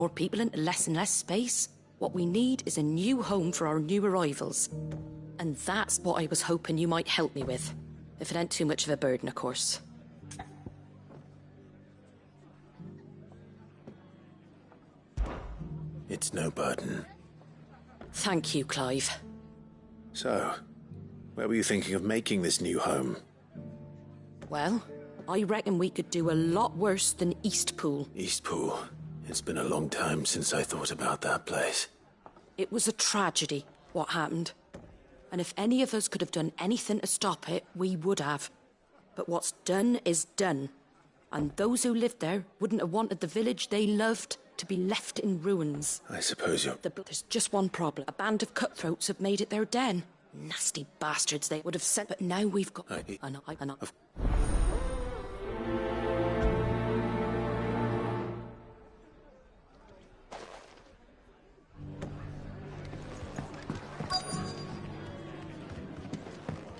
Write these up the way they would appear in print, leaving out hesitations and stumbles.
More people into less and less space. What we need is a new home for our new arrivals. And that's what I was hoping you might help me with. If it ain't too much of a burden, of course. It's no burden. Thank you, Clive. So, where were you thinking of making this new home? Well, I reckon we could do a lot worse than Eastpool. Eastpool. It's been a long time since I thought about that place. It was a tragedy, what happened. And if any of us could have done anything to stop it, we would have. But what's done is done. And those who lived there wouldn't have wanted the village they loved to be left in ruins. I suppose you're... There's just one problem. A band of cutthroats have made it their den. Nasty bastards they would have sent, but now we've got... I know.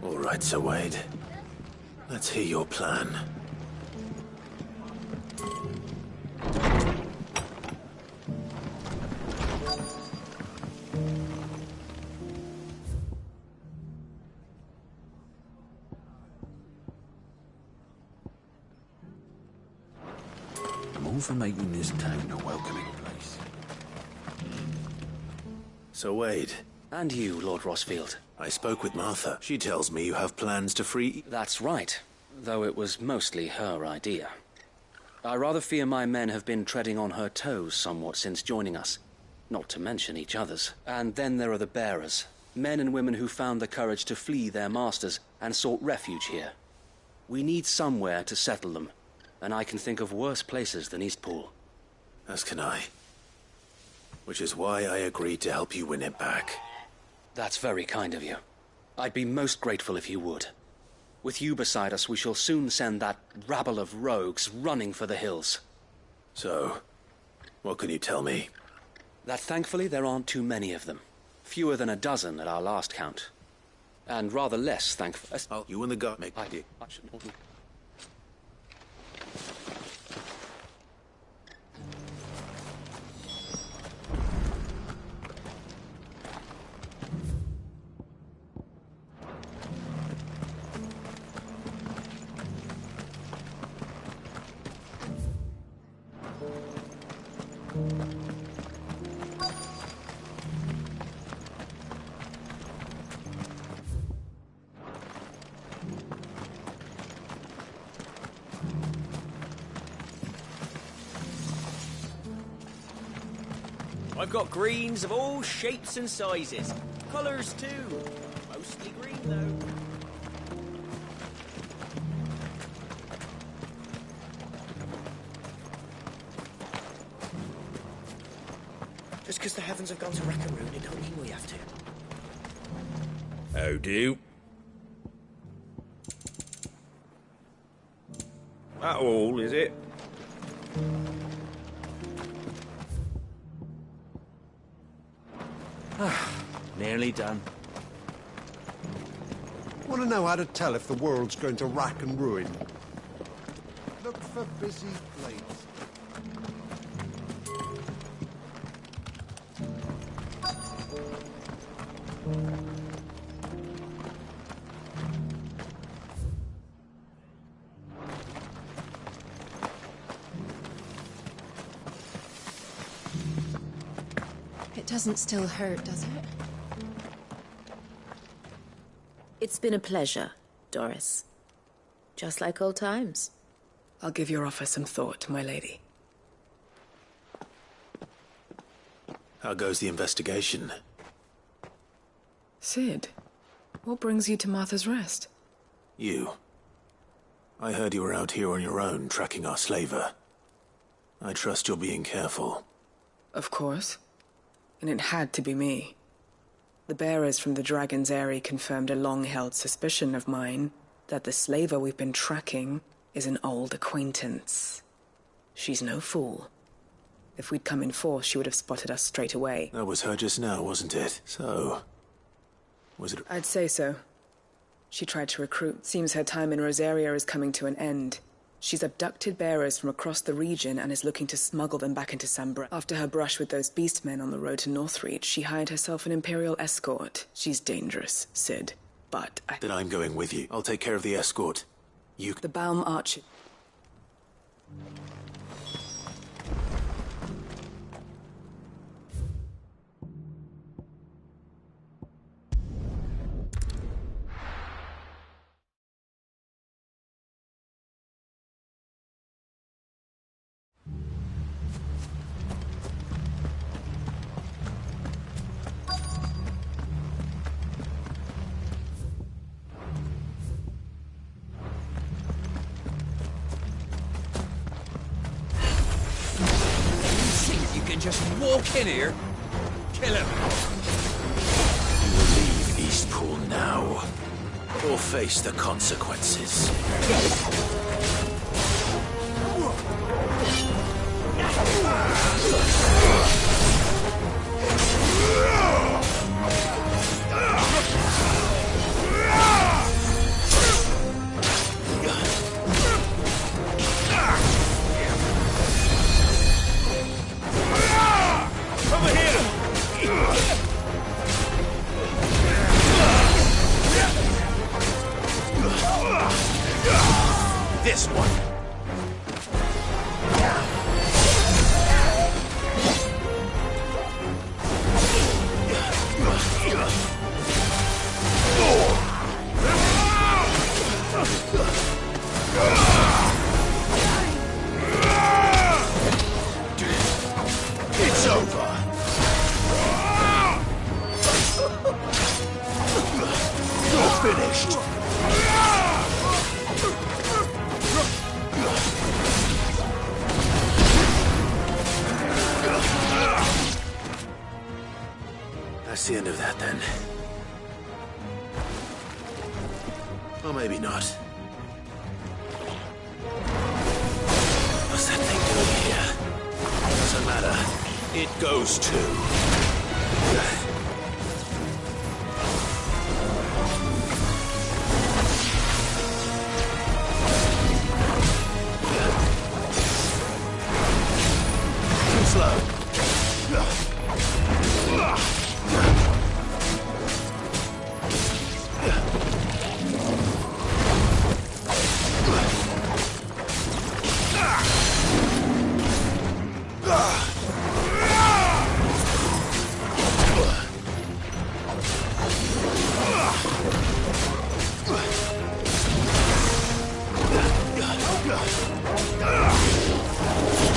All right, Sir Wade. Let's hear your plan. I'm all for making this town a welcoming place. Sir Wade. And you, Lord Rossfield. I spoke with Martha. She tells me you have plans to free... That's right, though it was mostly her idea. I rather fear my men have been treading on her toes somewhat since joining us, not to mention each other's. And then there are the bearers, men and women who found the courage to flee their masters and sought refuge here. We need somewhere to settle them, and I can think of worse places than Eastpool. As can I. Which is why I agreed to help you win it back. That's very kind of you. I'd be most grateful if you would. With you beside us, we shall soon send that rabble of rogues running for the hills. So, what can you tell me? That thankfully there aren't too many of them. Fewer than a dozen at our last count. And rather less thankful... Oh, you and the guard make... I've got greens of all shapes and sizes. Colours too. Mostly green though. Just because the heavens have gone to Rackaroon, it don't mean we have to. How do? That all, is it? Nearly done. Want to know how to tell if the world's going to rack and ruin? Look for busy plates. It doesn't still hurt, does it? It's been a pleasure, Doris. Just like old times. I'll give your offer some thought, my lady. How goes the investigation? Sid, what brings you to Martha's Rest? You. I heard you were out here on your own, tracking our slaver. I trust you're being careful. Of course. And it had to be me. The bearers from the Dragon's Eyrie confirmed a long-held suspicion of mine that the slaver we've been tracking is an old acquaintance. She's no fool. If we'd come in force, she would have spotted us straight away. That was her just now, wasn't it? So... was it... I'd say so. She tried to recruit. Seems her time in Rosaria is coming to an end. She's abducted bearers from across the region and is looking to smuggle them back into Sambra. After her brush with those beastmen on the road to Northreach, she hired herself an Imperial escort. She's dangerous, Cid, but Then I'm going with you. I'll take care of the escort. You... The Baum Archer... Just walk in here, kill him. You will leave Eastpool now, or face the consequences. This one. It's over. You're finished. That's the end of that, then. Or maybe not. What's that thing doing here? Doesn't matter. It goes too. Too slow.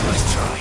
Nice try.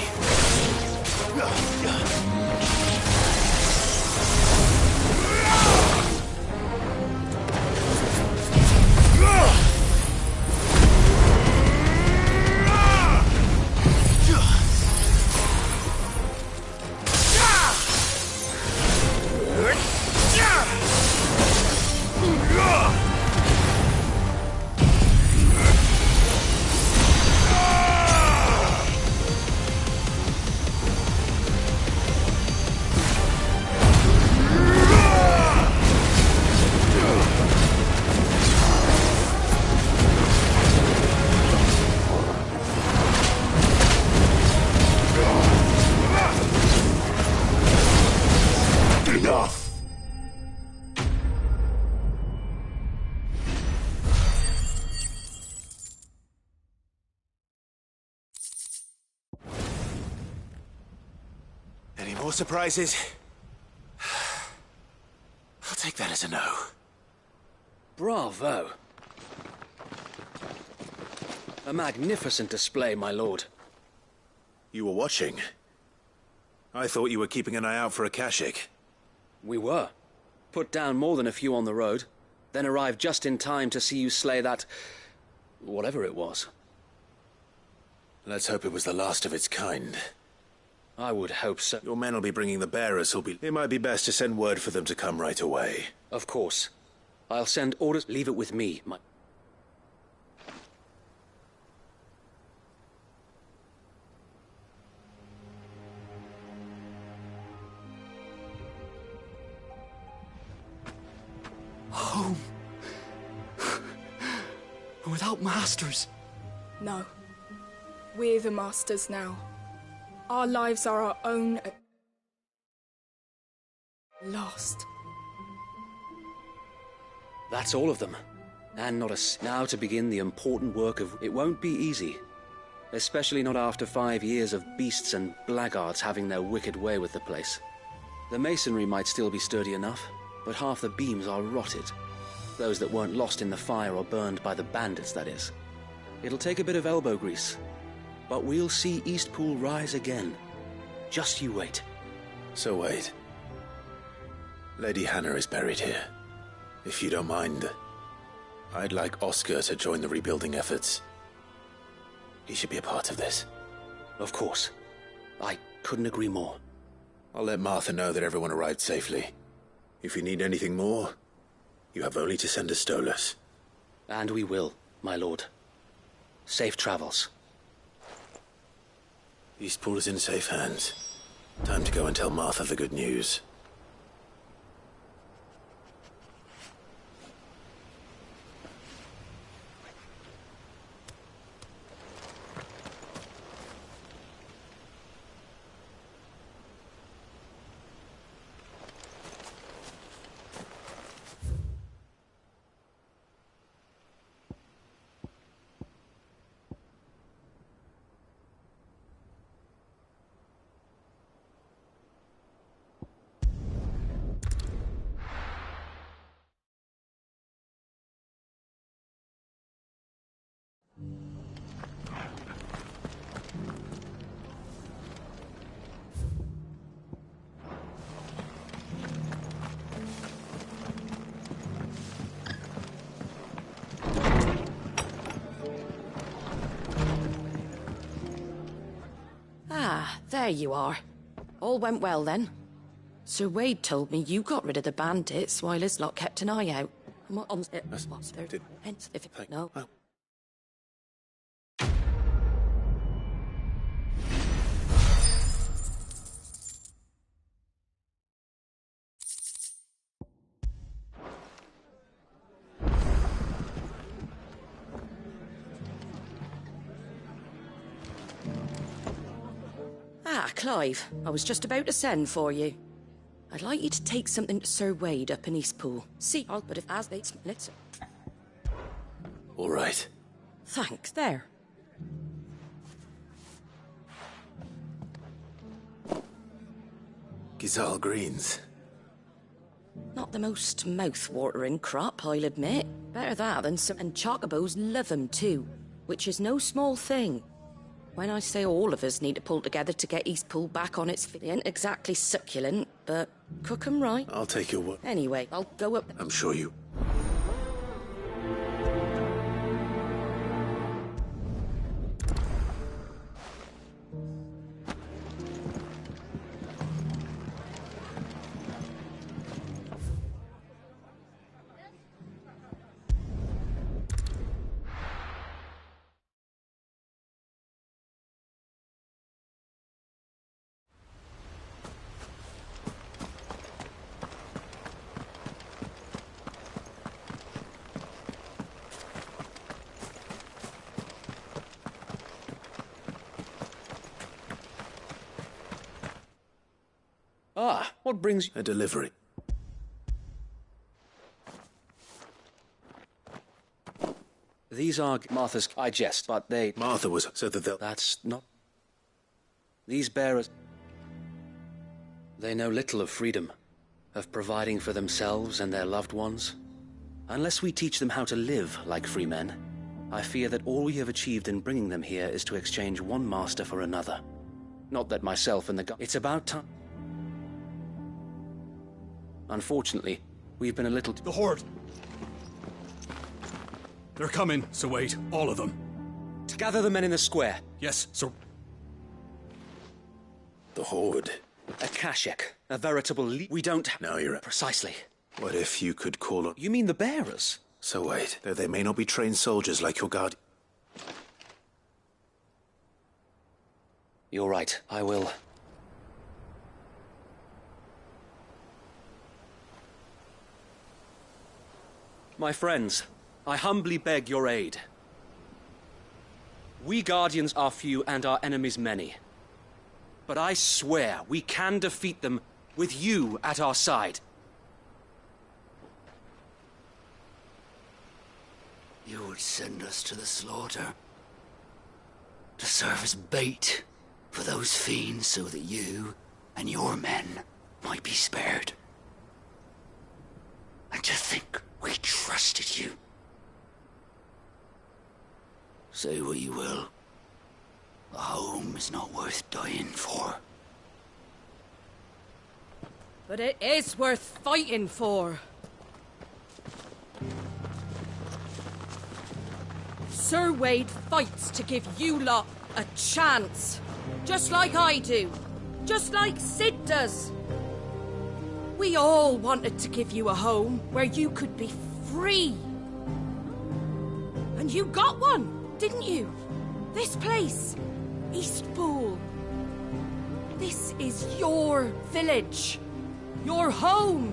Enough! Any more surprises? I'll take that as a no. Bravo. A magnificent display, my lord. You were watching. I thought you were keeping an eye out for a Kashik. We were. Put down more than a few on the road, then arrived just in time to see you slay that... whatever it was. Let's hope it was the last of its kind. I would hope so. Your men will be bringing the bearers who'll be... It might be best to send word for them to come right away. Of course. I'll send orders... Leave it with me, my... Home. Without masters. No. We're the masters now. Our lives are our own. Lost. That's all of them. And not now to begin the important work of... It won't be easy. Especially not after 5 years of beasts and blackguards having their wicked way with the place. The masonry might still be sturdy enough, but half the beams are rotted. Those that weren't lost in the fire or burned by the bandits, that is. It'll take a bit of elbow grease. But we'll see Eastpool rise again. Just you wait. So wait. Lady Hannah is buried here. If you don't mind, I'd like Oscar to join the rebuilding efforts. He should be a part of this. Of course. I couldn't agree more. I'll let Martha know that everyone arrived safely. If you need anything more, you have only to send a Stolas. And we will, my lord. Safe travels. Eastpool is in safe hands. Time to go and tell Martha the good news. There you are. All went well then. Sir Wade told me you got rid of the bandits while his lot kept an eye out. And what on it was there? Hence, if it no. Ah, Clive, I was just about to send for you. I'd like you to take something to Sir Wade up in Eastpool. See, but if as they let's... All right. Thanks, there. Gizal greens. Not the most mouth-watering crop, I'll admit. Better that than some... And chocobos love 'em too, which is no small thing. When I say all of us need to pull together to get Eastpool back on its feet, they ain't exactly succulent, but cook 'em right. I'll take your word. Anyway, I'll go up... I'm sure you... Ah, what brings... A delivery. These are Martha's... I jest, but they... Martha was... so that they'll... That's not... These bearers... They know little of freedom, of providing for themselves and their loved ones. Unless we teach them how to live like free men, I fear that all we have achieved in bringing them here is to exchange one master for another. Not that myself and the... It's about time... Unfortunately, we've been a little... The Horde! They're coming, so wait, all of them. To gather the men in the square. Yes, sir. The Horde. A Kashek, a veritable we don't... Now you're... Precisely. What if you could call on... You mean the bearers? So wait, though they may not be trained soldiers like your guard... You're right, I will. My friends, I humbly beg your aid. We Guardians are few and our enemies many. But I swear we can defeat them with you at our side. You would send us to the slaughter, to serve as bait for those fiends so that you and your men might be spared. And to think we trusted you. Say what you will, a home is not worth dying for. But it is worth fighting for. Sir Wade fights to give you lot a chance. Just like I do. Just like Sid does. We all wanted to give you a home where you could be free. And you got one, didn't you? This place, Eastpool. This is your village. Your home.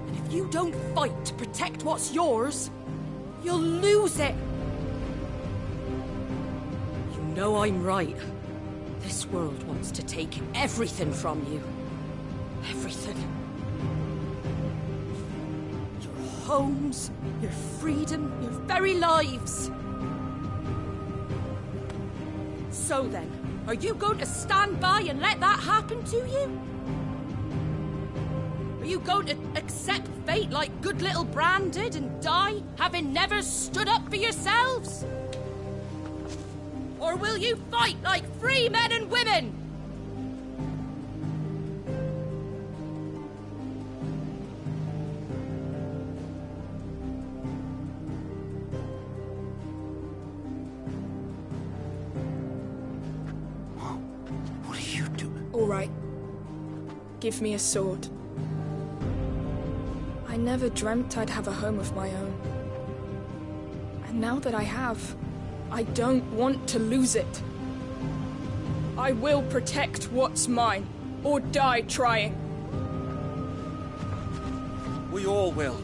And if you don't fight to protect what's yours, you'll lose it. You know I'm right. This world wants to take everything from you. Everything. Your homes, your freedom, your very lives. So then, are you going to stand by and let that happen to you? Are you going to accept fate like good little Bran did and die, having never stood up for yourselves? Or will you fight like free men and women? What are you doing? All right. Give me a sword. I never dreamt I'd have a home of my own. And now that I have, I don't want to lose it. I will protect what's mine, or die trying. We all will.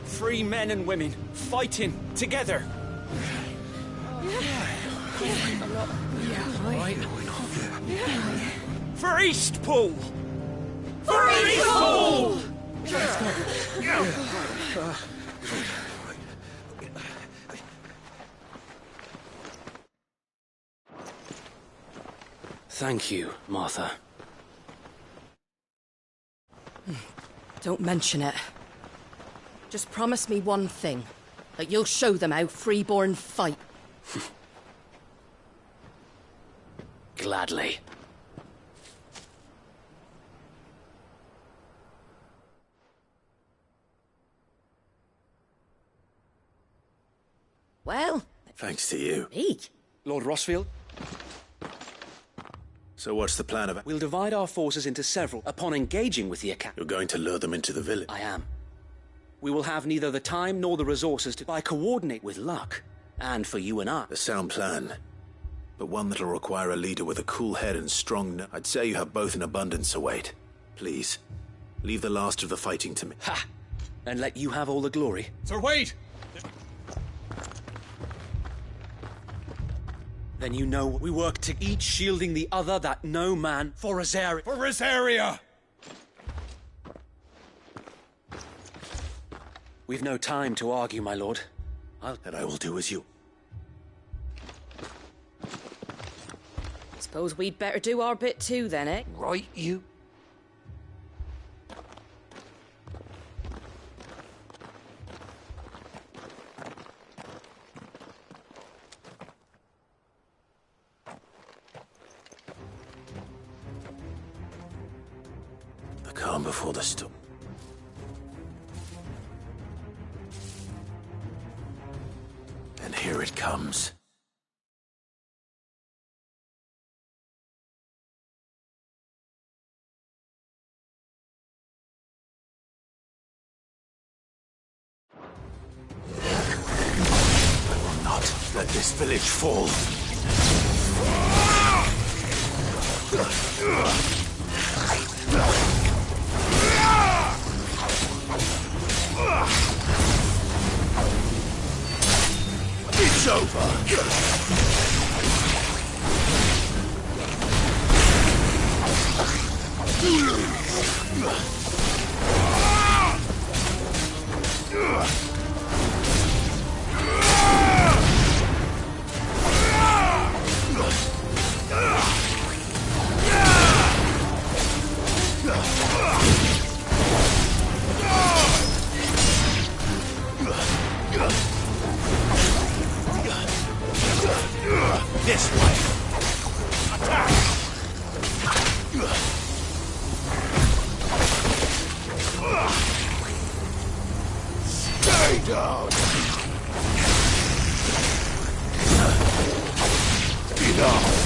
Free men and women, fighting together. For Eastpool! For Eastpool! Thank you, Martha. Don't mention it. Just promise me one thing. That you'll show them how freeborn fight. Gladly. Well... Thanks to you. Me? Lord Rossfield? So what's the plan of... We'll divide our forces into several upon engaging with the You're going to lure them into the village? I am. We will have neither the time nor the resources to coordinate with luck. And for you and I. A sound plan. But one that'll require a leader with a cool head and strong I'd say you have both in abundance, await. Please, leave the last of the fighting to me. Ha! And let you have all the glory. Sir Wade! Then you know we work to each shielding the other, that no man... For Rosaria! For Rosaria! We've no time to argue, my lord. And I will do as you... Suppose we'd better do our bit too, then, eh? Right, you. The calm before the storm. And here it comes. Let this village fall. It's This way. Attack! Stay down. Enough.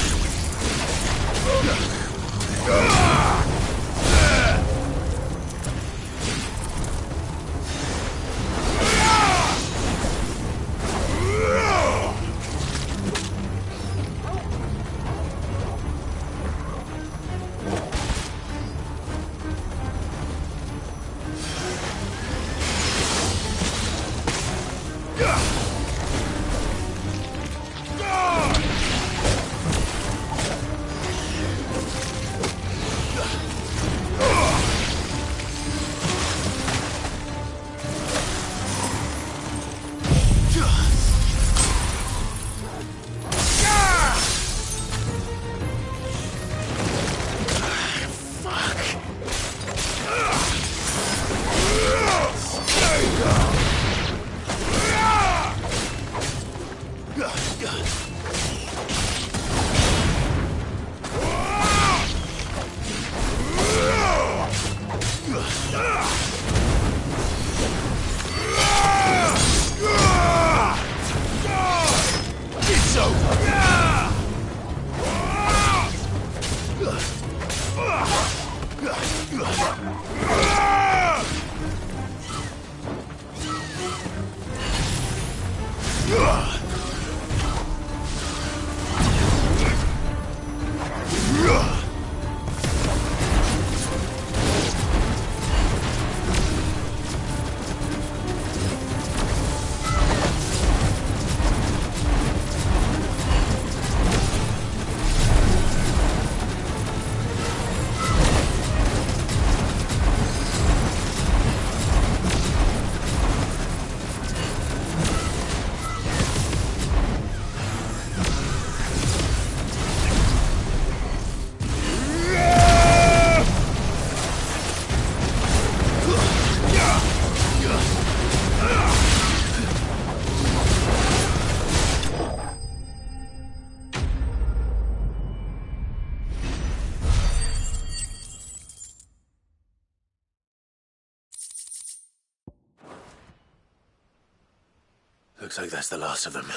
Looks like that's the last of them.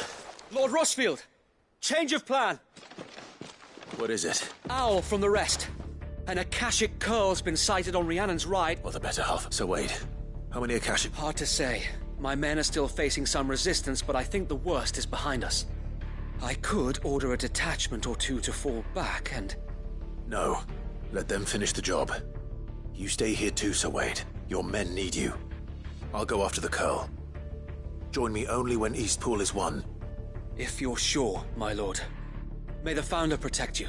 Lord Rossfield! Change of plan! What is it? Owl from the rest. An Akashic curl's been sighted on Rhiannon's Ride. Well, the better half. So wait, how many Akashic? Hard to say. My men are still facing some resistance, but I think the worst is behind us. I could order a detachment or two to fall back and... No. Let them finish the job. You stay here too, Sir Wade. Your men need you. I'll go after the curl. Join me only when Eastpool is won. If you're sure, my lord. May the Founder protect you.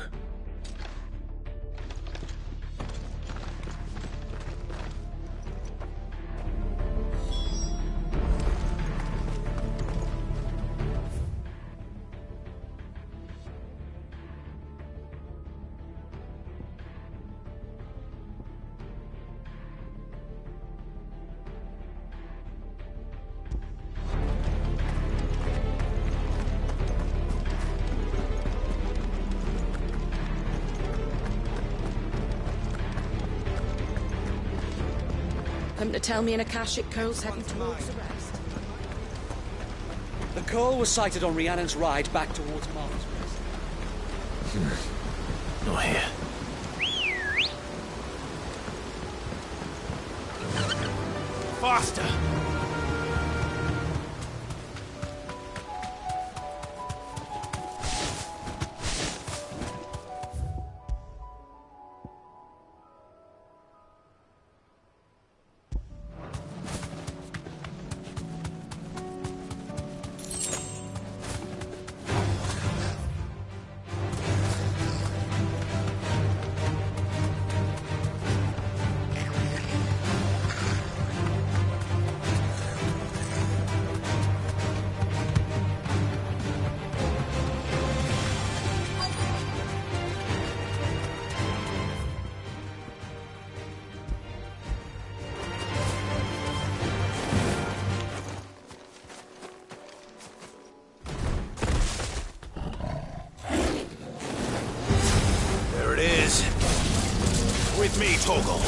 Come to tell me an Akashic curl's heading towards the rest. The curl was sighted on Rhiannon's Ride back towards Martha's Rest. Not here. Faster! With me, Torgal.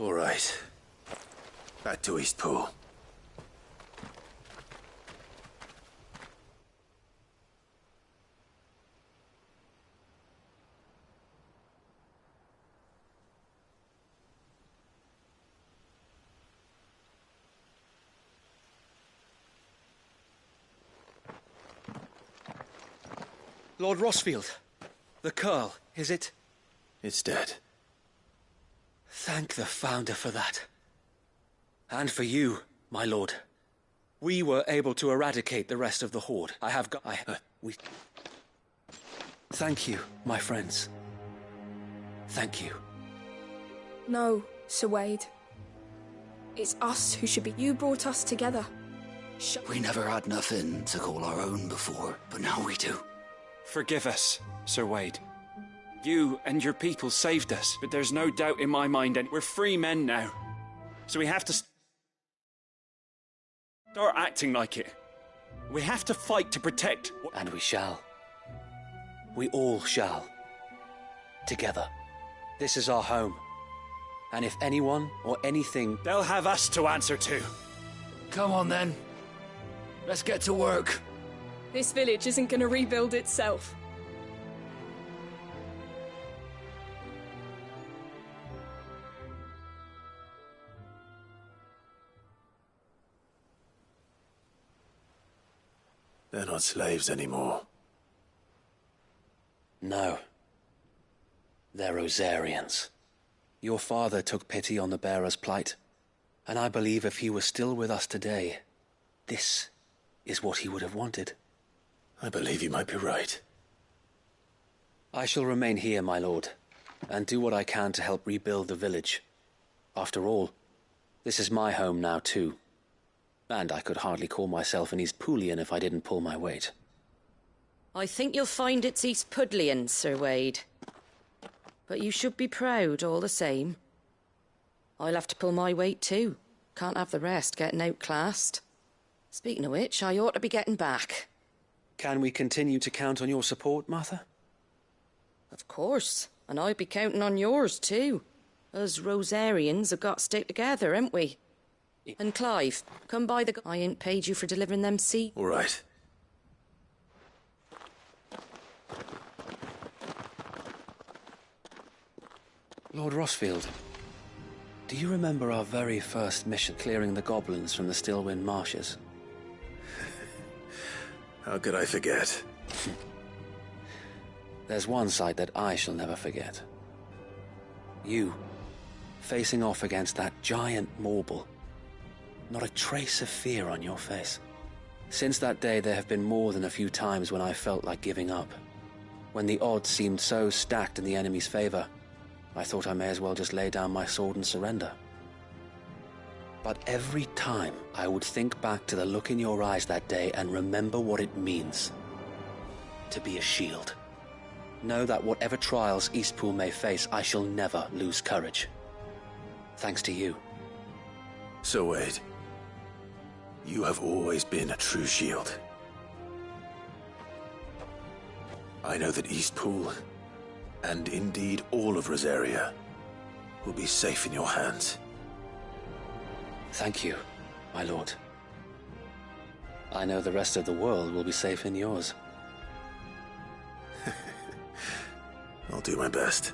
All right. Back to Eastpool. Lord Rosfield, the Curl, is it? It's dead. Thank the Founder for that. And for you, my lord. We were able to eradicate the rest of the Horde. Thank you, my friends. Thank you. No, Sir Wade. It's us who should be. You brought us together. We never had nothing to call our own before, but now we do. Forgive us, Sir Wade. You and your people saved us, but there's no doubt in my mind that we're free men now. So we have to start acting like it. We have to fight to protect. And we shall. We all shall. Together. This is our home. And if anyone or anything... They'll have us to answer to. Come on then. Let's get to work. This village isn't gonna rebuild itself. They're not slaves anymore. No. They're Rosarians. Your father took pity on the bearer's plight, and I believe if he was still with us today, this is what he would have wanted. I believe you might be right. I shall remain here, my lord, and do what I can to help rebuild the village. After all, this is my home now too. And I could hardly call myself an Eastpoolian if I didn't pull my weight. I think you'll find it's Eastpudlian, Sir Wade. But you should be proud all the same. I'll have to pull my weight too. Can't have the rest getting outclassed. Speaking of which, I ought to be getting back. Can we continue to count on your support, Martha? Of course, and I'd be counting on yours too. Us Rosarians have got to stick together, haven't we? And Clive, come by the... I ain't paid you for delivering them seeds. All right. Lord Rosfield, do you remember our very first mission clearing the goblins from the Stillwind Marshes? How could I forget? There's one sight that I shall never forget. You, facing off against that giant Morble. Not a trace of fear on your face. Since that day, there have been more than a few times when I felt like giving up. When the odds seemed so stacked in the enemy's favor, I thought I may as well just lay down my sword and surrender. But every time I would think back to the look in your eyes that day and remember what it means to be a shield. Know that whatever trials Eastpool may face, I shall never lose courage. Thanks to you. Sir Wade, you have always been a true shield. I know that Eastpool, and indeed all of Rosaria, will be safe in your hands. Thank you, my lord. I know the rest of the world will be safe in yours. I'll do my best.